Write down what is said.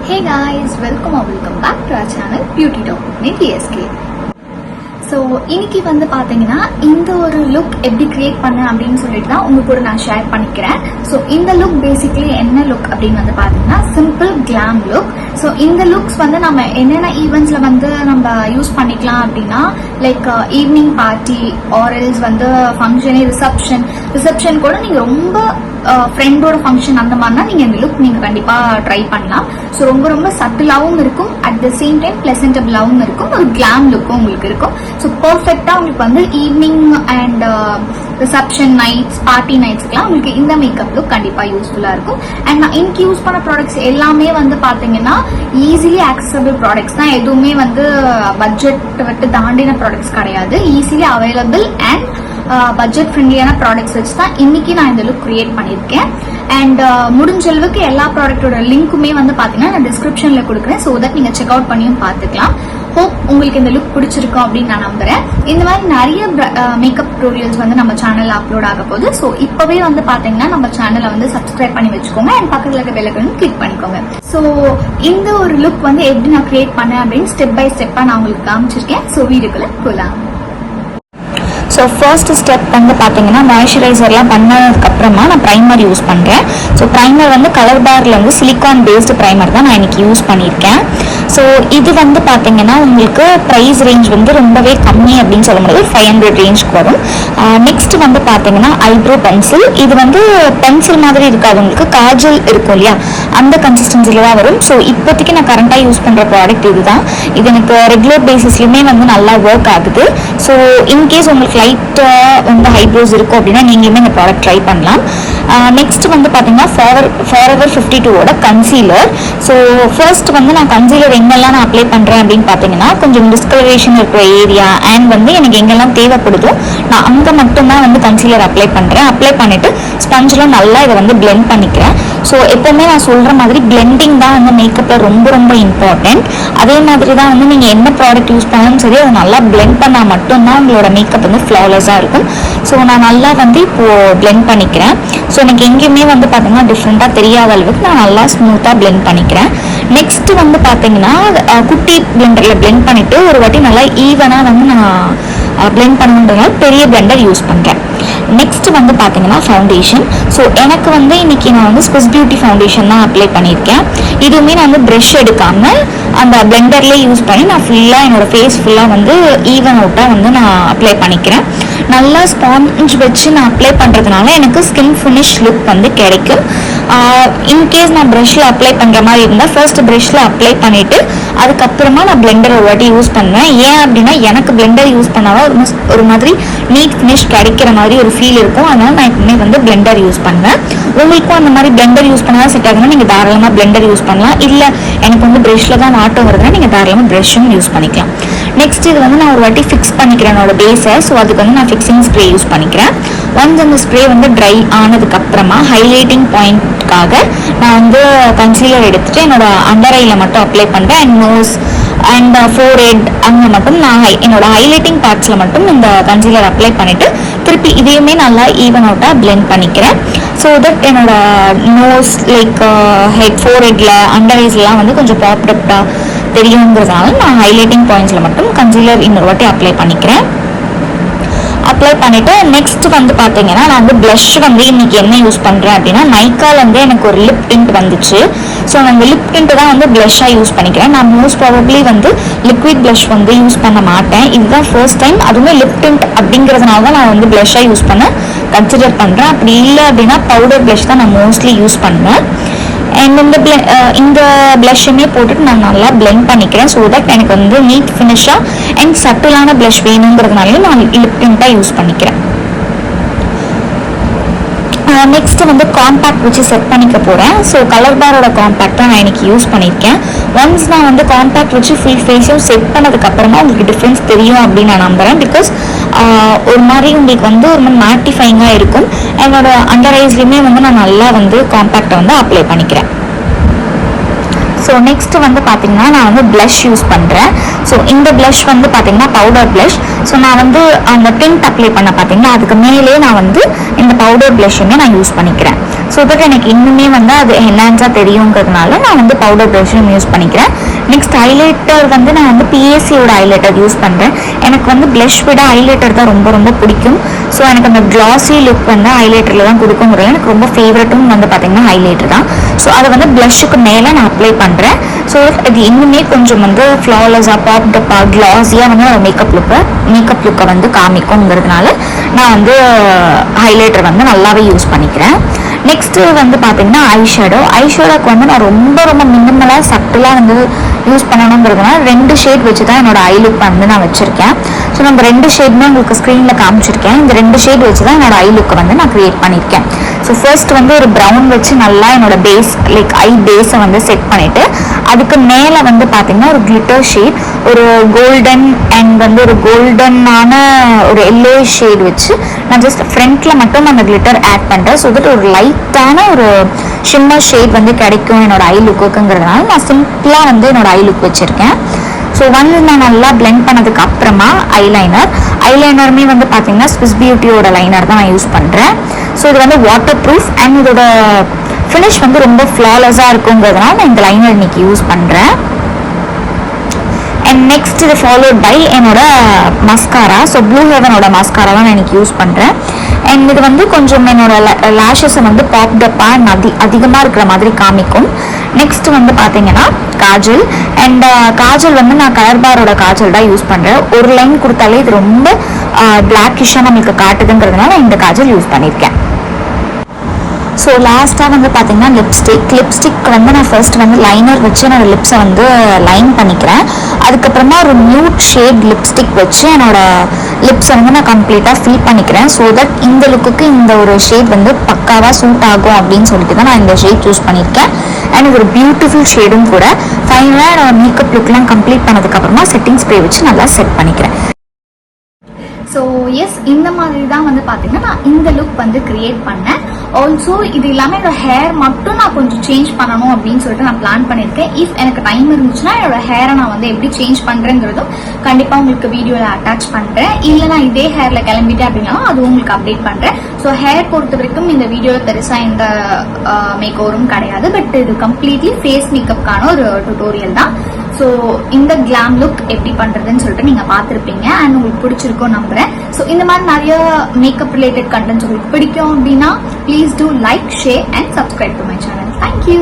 Hey guys, welcome back to our channel Beauty Talk with TSK. So இன்னைக்கு வந்து பார்த்தீங்கன்னா இந்த ஒரு லுக் எப்படி கிரியேட் பண்ணேன் அப்படின்னு சொல்லிட்டு தான் உங்க கூட நான் ஷேர் பண்ணிக்கிறேன். ஸோ இந்த லுக் பேசிக்லி என்ன லுக் அப்படின்னு வந்து பார்த்தீங்கன்னா சிம்பிள் கிளாம் லுக். ஸோ இந்த லுக்ஸ் வந்து நம்ம என்னென்ன ஈவெண்ட்ஸ்ல வந்து நம்ம யூஸ் பண்ணிக்கலாம் அப்படின்னா லைக் ஈவினிங் பார்ட்டி ஆர்எல்ஸ் வந்து ஃபங்க்ஷனு ரிசப்ஷன் கூட நீங்க ரொம்ப ஃப்ரெண்டோட ஃபங்க்ஷன் அந்த மாதிரினா நீங்க இந்த லுக் நீங்க கண்டிப்பா ட்ரை பண்ணலாம். ஸோ ரொம்ப சட்டிலாகவும் இருக்கும், அட் த சேம் டைம் பிளசன்டபிளாகவும் இருக்கும், ஒரு கிளாம் லுக்கும் உங்களுக்கு இருக்கும். ஸோ பர்ஃபெக்டா உங்களுக்கு வந்து evening and reception nights party நைட்ஸ்க்குலாம் உங்களுக்கு இந்த மேக்கப் லுக் கண்டிப்பா யூஸ்ஃபுல்லா இருக்கும். அண்ட் நான் இன்னைக்கு யூஸ் பண்ண ப்ராடக்ட்ஸ் எல்லாமே வந்து பாத்தீங்கன்னா ஈஸிலி ஆக்சசபிள் ப்ராடக்ட்ஸ் தான், எதுவுமே வந்து பட்ஜெட் விட்டு தாண்டின ப்ராடக்ட்ஸ் கிடையாது. ஈஸிலி அவைலபிள் அண்ட் பட்ஜெட் ஃப்ரெண்ட்லியான ப்ராடக்ட்ஸ் வச்சு தான் இன்னைக்கு நான் இந்த லுக் கிரியேட் பண்ணியிருக்கேன். அண்ட் முடிஞ்ச அளவுக்கு எல்லா ப்ராடக்டோட லிங்க்குமே வந்து பாத்தீங்கன்னா நான் டிஸ்கிரிப்ஷன்ல கொடுக்குறேன். ஸோ தட் நீங்க செக் அவுட் பண்ணியும் பார்த்துக்கலாம். ஹோப் உங்களுக்கு இந்த லுக் பிடிச்சிருக்கும் அப்படின்னு நான் நம்புறேன். இந்த மாதிரி நிறைய மேக்கப் டுட்டோரியல்ஸ் வந்து நம்ம சேனல்ல அப்லோட் ஆக போகுது. ஸோ இப்பவே வந்து பாத்தீங்கன்னா நம்ம சேனலை வந்து சப்ஸ்கிரைப் பண்ணி வச்சுக்கோங்க அண்ட் பக்கத்துல இருக்க பெல் ஐகானை கிளிக் பண்ணிக்கோங்க. ஸோ இந்த ஒரு லுக் வந்து எப்படி நான் கிரியேட் பண்ணேன் அப்படின்னு ஸ்டெப் பை ஸ்டெப்பா நான் உங்களுக்கு காமிச்சிருக்கேன். ஸோ வீடியோக்குள்ள போலாம். ஸோ ஃபர்ஸ்ட் ஸ்டெப் வந்து பார்த்தீங்கன்னா மாய்ஸ்சரைசர்லாம் பண்ணதுக்கப்புறமா நான் ப்ரைமர் யூஸ் பண்ணுறேன். ஸோ ப்ரைமர் வந்து கலர் பார்ல வந்து சிலிக்கான் பேஸ்டு ப்ரைமர் தான் நான் இன்னைக்கு யூஸ் பண்ணியிருக்கேன். ஸோ இது வந்து பார்த்தீங்கன்னா உங்களுக்கு ப்ரைஸ் ரேஞ்ச் வந்து ரொம்பவே கம்மி அப்படின்னு சொல்ல முடியாது, 500 ரேஞ்சுக்கு வரும். நெக்ஸ்ட் வந்து பார்த்தீங்கன்னா ஐப்ரோ பென்சில். இது வந்து பென்சில் மாதிரி இருக்காது, உங்களுக்கு காஜல் இருக்கும் இல்லையா, அந்த கன்சிஸ்டன்சில தான் வரும். ஸோ இப்போதைக்கு நான் கரண்டாக யூஸ் பண்ணுற ப்ராடக்ட் இதுதான். இது எனக்கு ரெகுலர் பேசிஸ்லையுமே வந்து நல்லா ஒர்க் ஆகுது. ஸோ இன்கேஸ் உங்களுக்கு லைட்டாக வந்து ஐப்ரோஸ் இருக்கும் அப்படின்னா நீங்களுமே இந்த ப்ராடக்ட் ட்ரை பண்ணலாம். நெக்ஸ்ட் வந்து பார்த்தீங்கன்னா ஃபாரெவர் 52ஓட கன்சீலர். ஸோ ஃபர்ஸ்ட் வந்து நான் கன்சீலர் எங்கெல்லாம் நான் அப்ளை பண்ணுறேன் அப்படின்னு பார்த்தீங்கன்னா கொஞ்சம் டிஸ்கலரேஷன் இருக்கிற ஏரியா அண்ட் வந்து எனக்கு எங்கெல்லாம் தேவைப்படுதோ நான் அங்கே மட்டும்தான் வந்து கன்சீலர் அப்ளை பண்ணுறேன். அப்ளை பண்ணிவிட்டு ஸ்பஞ்சில் நல்லா இதை வந்து பிளெண்ட் பண்ணிக்கிறேன். ஸோ எப்போவுமே நான் சொல்கிற மாதிரி பிளெண்டிங் தான் வந்து மேக்கப்பில் ரொம்ப இம்பார்ட்டன்ட். அதே மாதிரி தான் வந்து நீங்கள் என்ன ப்ராடக்ட் யூஸ் பண்ணாலும் சரி அதை நல்லா பிளெண்ட் பண்ணால் மட்டும்தான் உங்களோட மேக்கப் வந்து ஃப்ளாலெஸ்ஸாக இருக்கும். ஸோ நான் நல்லா வந்து இப்போது பிளெண்ட் பண்ணிக்கிறேன். ஸோ எனக்கு எங்கேயுமே வந்து பார்த்தீங்கன்னா டிஃப்ரெண்ட்டாக தெரியாத அளவுக்கு நான் நல்லா ஸ்மூத்தாக பிளெண்ட் பண்ணிக்கிறேன். நெக்ஸ்ட் வந்து பார்த்தீங்கன்னா குட்டி பிளெண்டரில் பிளெண்ட் பண்ணிவிட்டு ஒரு வாட்டி நல்லா ஈவனாக வந்து நான் பிளெண்ட் பண்ணுறதுனால பெரிய பிளெண்டர் யூஸ் பண்ணுறேன். நெக்ஸ்ட் வந்து பார்த்தீங்கன்னா ஃபவுண்டேஷன். ஸோ எனக்கு வந்து இன்னைக்கு நான் வந்து ஸ்விஸ் பியூட்டி ஃபவுண்டேஷன் தான் அப்ளை பண்ணியிருக்கேன். இதுவுமே நான் வந்து ப்ரஷ் எடுக்காமல் அந்த பிளெண்டர்லேயே யூஸ் பண்ணி நான் ஃபுல்லாக என்னோட ஃபேஸ் ஃபுல்லாக வந்து ஈவன் அவுட்டாக வந்து நான் அப்ளை பண்ணிக்கிறேன். நல்லா ஸ்பாஞ்ச் வச்சு நான் அப்ளை பண்ணுறதுனால எனக்கு ஸ்கின் ஃபினிஷ் லுக் வந்து கிடைக்கும். இன்கேஸ் நான் ப்ரஷ்ஷில் அப்ளை பண்ணுற மாதிரி இருந்தால் ஃபர்ஸ்ட் ப்ரஷ்ஷில் அப்ளை பண்ணிவிட்டு அதுக்கப்புறமா நான் பிளெண்டர் ஒரு வாட்டி யூஸ் பண்ணுவேன். ஏன் அப்படின்னா எனக்கு பிளெண்டர் யூஸ் பண்ணாலும் ஒரு மாதிரி நீட் ஃபினிஷ் கிடைக்கிற மாதிரி ஒரு ஃபீல் இருக்கும். அதனால நான் எப்பவுமே வந்து பிளெண்டர் யூஸ் பண்ணுவேன். உங்களுக்கும் அந்த மாதிரி பிளெண்டர் யூஸ் பண்ணால் செட் ஆகுதுன்னா நீங்கள் தாராளமாக பிளெண்டர் யூஸ் பண்ணலாம். இல்லை எனக்கு வந்து ப்ரஷ்ல தான் வாட்டம் வருதுன்னா நீங்கள் தாராளமாக ப்ரஷ்ஷும் யூஸ் பண்ணிக்கலாம். நெக்ஸ்ட் இது வந்து நான் ஒரு வாட்டி ஃபிக்ஸ் பண்ணிக்கிறேன் என்னோட பேஸை. ஸோ அதுக்கு வந்து நான் ஃபிக்ஸிங் ஸ்ப்ரே யூஸ் பண்ணிக்கிறேன். ஒன்ஸ் அந்த ஸ்ப்ரே வந்து ட்ரை ஆனதுக்கப்புறமா ஹைலைட்டிங் பாயிண்ட்காக நான் வந்து கன்சீலர் எடுத்துட்டு என்னோட அண்டர் ஐயில் மட்டும் அப்ளை பண்ணுறேன். அண்ட் நோஸ் அண்ட் ஃபோர்ஹெட் அங்கே மட்டும் நான் என்னோட ஹைலைட்டிங் பார்ட்ஸில் மட்டும் இந்த கன்சீலர் அப்ளை பண்ணிவிட்டு திருப்பி இதையுமே நல்லா ஈவன் அவுட்டாக பிளெண்ட் பண்ணிக்கிறேன். ஸோ தட் என்னோட நோஸ் லைக் ஹெட் ஃபோர்ஹெட்டில் அண்டர் ஐஸ்லாம் வந்து கொஞ்சம் பாப்டப்டாக தெரியுங்கிறதுனால நான் ஹைலைட்டிங் பாயிண்ட்ஸில் மட்டும் கன்சீலர் இன்னொரு வாட்டி அப்ளை பண்ணிக்கிறேன். அப்ளை பண்ணிவிட்டு நெக்ஸ்ட் வந்து பார்த்தீங்கன்னா நான் வந்து ப்ளஷ் வந்து இன்னைக்கு என்ன யூஸ் பண்ணுறேன் அப்படின்னா நைக்கால வந்து எனக்கு ஒரு லிப் டிண்ட் வந்துச்சு. ஸோ நான் அந்த லிப் டிண்ட்டு தான் வந்து ப்ளஷ்ஷாக யூஸ் பண்ணிக்கிறேன். நான் மோஸ்ட் ப்ராபப்ளி வந்து லிக்விட் ப்ளஷ் வந்து யூஸ் பண்ண மாட்டேன். இதுதான் ஃபர்ஸ்ட் டைம். அதுவுமே லிப் டிண்ட் அப்படிங்கிறதுனால தான் நான் வந்து ப்ளஷ்ஷாக யூஸ் பண்ண கன்சிடர் பண்ணுறேன். அப்படி இல்லை அப்படின்னா பவுடர் ப்ளஷ் தான் நான் மோஸ்ட்லி யூஸ் பண்ணுவேன். அண்ட் இந்த ப்ளஷ்ஷுமே போட்டுட்டு நான் நல்லா பிளெண்ட் பண்ணிக்கிறேன். ஸோ தட் எனக்கு வந்து நீட் ஃபினிஷாக அண்ட் சட்டிலான ப்ளஷ் வேணுங்கிறதுனாலையும் நான் லிப் டிண்ட்டாக யூஸ் பண்ணிக்கிறேன். நெக்ஸ்ட் வந்து காம்பேக்ட் வச்சு செட் பண்ணிக்க போகிறேன். ஸோ கலர் பாரோட காம்பேக்ட் தான் நான் இன்னைக்கு யூஸ் பண்ணியிருக்கேன். ஒன்ஸ் நான் வந்து காம்பேக்ட் வச்சு ஃபுல் ஃபேஸையும் செட் பண்ணதுக்கப்புறமா உங்களுக்கு டிஃப்ரென்ஸ் தெரியும் அப்படின்னு நான் நம்புகிறேன். பிகாஸ் ஒரு மாதிரி உங்களுக்கு வந்து ஒரு மாதிரி மேட்டிஃபைங்காக இருக்கும். என்னோட அண்டர் ஐஸ்லையுமே வந்து நான் நல்லா வந்து காம்பேக்டை வந்து அப்ளை பண்ணிக்கிறேன். ஸோ நெக்ஸ்ட் வந்து பார்த்தீங்கன்னா நான் வந்து ப்ளஷ் யூஸ் பண்ணுறேன். ஸோ இந்த ப்ளஷ் வந்து பார்த்தீங்கன்னா பவுடர் ப்ளஷ். ஸோ நான் வந்து அந்த டிண்ட் அப்ளை பண்ண பார்த்தீங்கன்னா அதுக்கு மேலே நான் வந்து இந்த பவுடர் ப்ளஷ்ஷுமே நான் யூஸ் பண்ணிக்கிறேன். ஸோ தட் எனக்கு இன்னுமே வந்து அது என்ஹான்ஸாக தெரியுங்கிறதுனால நான் வந்து பவுடர் ப்ரஷும் யூஸ் பண்ணிக்கிறேன். நெக்ஸ்ட் ஹைலைட்டர் வந்து நான் வந்து பிஎஸ்சியோட ஹைலைட்டர் யூஸ் பண்ணுறேன். எனக்கு வந்து ப்ளஷ் விட ஹைலைட்டர் தான் ரொம்ப ரொம்ப பிடிக்கும். ஸோ எனக்கு அந்த கிளாஸி லுக் வந்து ஹைலைட்டரில் தான் கொடுக்குங்கிறது எனக்கு ரொம்ப ஃபேவரட்டும் வந்து பார்த்திங்கன்னா ஹைலைட்டர் தான். ஸோ அதை வந்து ப்ளஷ்ஷுக்கு மேலே நான் அப்ளை பண்ணுறேன். ஸோ இது இன்னுமே கொஞ்சம் வந்து ஃப்ளாலஸாக பாப்டப்பாக கிளாஸியாக வந்து மேக்கப் லுக்கை வந்து காமிக்குங்கிறதுனால நான் வந்து ஹைலைட்டர் வந்து நல்லாவே யூஸ் பண்ணிக்கிறேன். நெக்ஸ்ட்டு வந்து பார்த்தீங்கன்னா ஐஷேடோக்கு வந்து நான் ரொம்ப ரொம்ப மினிமலாக சட்டிலாக வந்து யூஸ் பண்ணணுங்கிறதுனால 2 ஷேட் வச்சு தான் என்னோட ஐ லுக் வந்து நான் வச்சுருக்கேன். ஸோ நம்ம 2 ஷேட்மே உங்களுக்கு ஸ்க்ரீனில் காமிச்சிருக்கேன். இந்த 2 ஷேட் வச்சு தான் என்னோட ஐ லுக்கை வந்து நான் க்ரியேட் பண்ணியிருக்கேன். ஸோ ஃபர்ஸ்ட் வந்து ஒரு ப்ரௌன் வச்சு நல்லா என்னோட பேஸ் லைக் ஐ பேஸை வந்து செட் பண்ணிவிட்டு அதுக்கு மேலே வந்து பார்த்தீங்கன்னா ஒரு கிளிட்டர் ஷேட் ஒரு கோல்டன் அண்ட் வந்து ஒரு கோல்டனான ஒரு எல்லோ ஷேட் வச்சு நான் ஜஸ்ட் ஃப்ரண்ட்டில் மட்டும் அந்த கிளிட்டர் ஆட் பண்ணுறேன். ஸோ தட் ஒரு லைட்டான ஒரு ஷிம்மர் ஷேட் வந்து கிடைக்கும் என்னோட ஐ லுக்குங்கிறதுனால நான் சிம்பிளாக வந்து என்னோட ஐ லுக் வச்சுருக்கேன். ஸோ வந்து நான் நல்லா பிளெண்ட் பண்ணதுக்கு அப்புறமா ஐலைனருமே வந்து பார்த்தீங்கன்னா ஸ்விஸ் பியூட்டியோட லைனர் தான் நான் யூஸ் பண்ணுறேன். ஸோ இது வந்து வாட்டர் ப்ரூஃப் அண்ட் இதோட ஃபினிஷ் வந்து ரொம்ப ஃப்ளாலஸாக இருக்குங்கிறதுனால நான் இந்த லைனர் இன்னைக்கு யூஸ் பண்ணுறேன். அண்ட் நெக்ஸ்ட் இது ஃபாலோட் பை என்னோட மஸ்காரா. ஸோ ப்ளூ ஹெவனோட மஸ்காரா தான் நான் இன்னைக்கு யூஸ் பண்ணுறேன். அண்ட் இது வந்து கொஞ்சம் என்னோட லேஷஸை வந்து பாப்டப்பாக அதிகமாக இருக்கிற மாதிரி காமிக்கும். நெக்ஸ்ட் வந்து பார்த்தீங்கன்னா காஜல். அண்ட் காஜல் வந்து நான் கலர் பாரோட காஜல் தான் யூஸ் பண்ணுறேன். ஒரு லைன் கொடுத்தாலே இது ரொம்ப பிளாக்கிஷாக நம்மளுக்கு காட்டுதுங்கிறதுனால இந்த காஜல் யூஸ் பண்ணியிருக்கேன். ஸோ லாஸ்ட்டாக வந்து பார்த்தீங்கன்னா லிப்ஸ்டிக் வந்து நான் ஃபர்ஸ்ட் வந்து லைனர் வச்சு என்னோடய லிப்ஸை வந்து லைன் பண்ணிக்கிறேன். அதுக்கப்புறமா ஒரு நியூட் ஷேட் லிப்ஸ்டிக் வச்சு என்னோடய லிப்ஸை வந்து நான் கம்ப்ளீட்டாக ஃபில் பண்ணிக்கிறேன். ஸோ தட் இந்த லுக்குக்கு இந்த ஒரு ஷேட் வந்து பக்காவாக சூட் ஆகும் அப்படின்னு சொல்லிட்டு தான் நான் இந்த ஷேட் சூஸ் பண்ணியிருக்கேன். அண்ட் இது ஒரு பியூட்டிஃபுல் ஷேடும் கூட. ஃபைனலாக என்னோட மேக்கப் லுக்லாம் கம்ப்ளீட் பண்ணதுக்கப்புறமா செட்டிங் ஸ்ப்ரே வச்சு நல்லா செட் பண்ணிக்கிறேன். ஸோ எஸ், இந்த மாதிரி தான் வந்து பார்த்தீங்கன்னா நான் இந்த லுக் வந்து கிரியேட் பண்ணேன். ஆல்சோ இது இல்லாமல் என்னோட ஹேர் மட்டும் நான் கொஞ்சம் சேஞ்ச் பண்ணணும் அப்படின்னு சொல்லிட்டு நான் பிளான் பண்ணியிருக்கேன். இஃப் எனக்கு டைம் இருந்துச்சுன்னா என்னோட ஹேரை நான் வந்து எப்படி சேஞ்ச் பண்ணுறேங்கிறதும் கண்டிப்பாக உங்களுக்கு வீடியோவில் அட்டாச் பண்ணுறேன். இல்லை நான் இதே ஹேரில் கிளம்பிட்டேன் அப்படின்னா அது உங்களுக்கு அப்டேட் பண்ணுறேன். ஸோ ஹேர் பொறுத்த வரைக்கும் இந்த வீடியோவில் பெருசாக எந்த மேக் ஓவரும் கிடையாது. பட் இது கம்ப்ளீட்லி ஃபேஸ் மேக்கப்கான ஒரு டுட்டோரியல் தான். ஸோ இந்த கிளாம் லுக் எப்படி பண்ணுறதுன்னு சொல்லிட்டு நீங்கள் பார்த்துருப்பீங்க அண்ட் உங்களுக்கு பிடிச்சிருக்கோம் நம்புறேன். ஸோ இந்த மாதிரி நிறைய மேக்கப் ரிலேட்டட் கண்டென்ட்ஸ் உங்களுக்கு பிடிக்கும் அப்படின்னா please do like, share and subscribe to my channel. Thank you.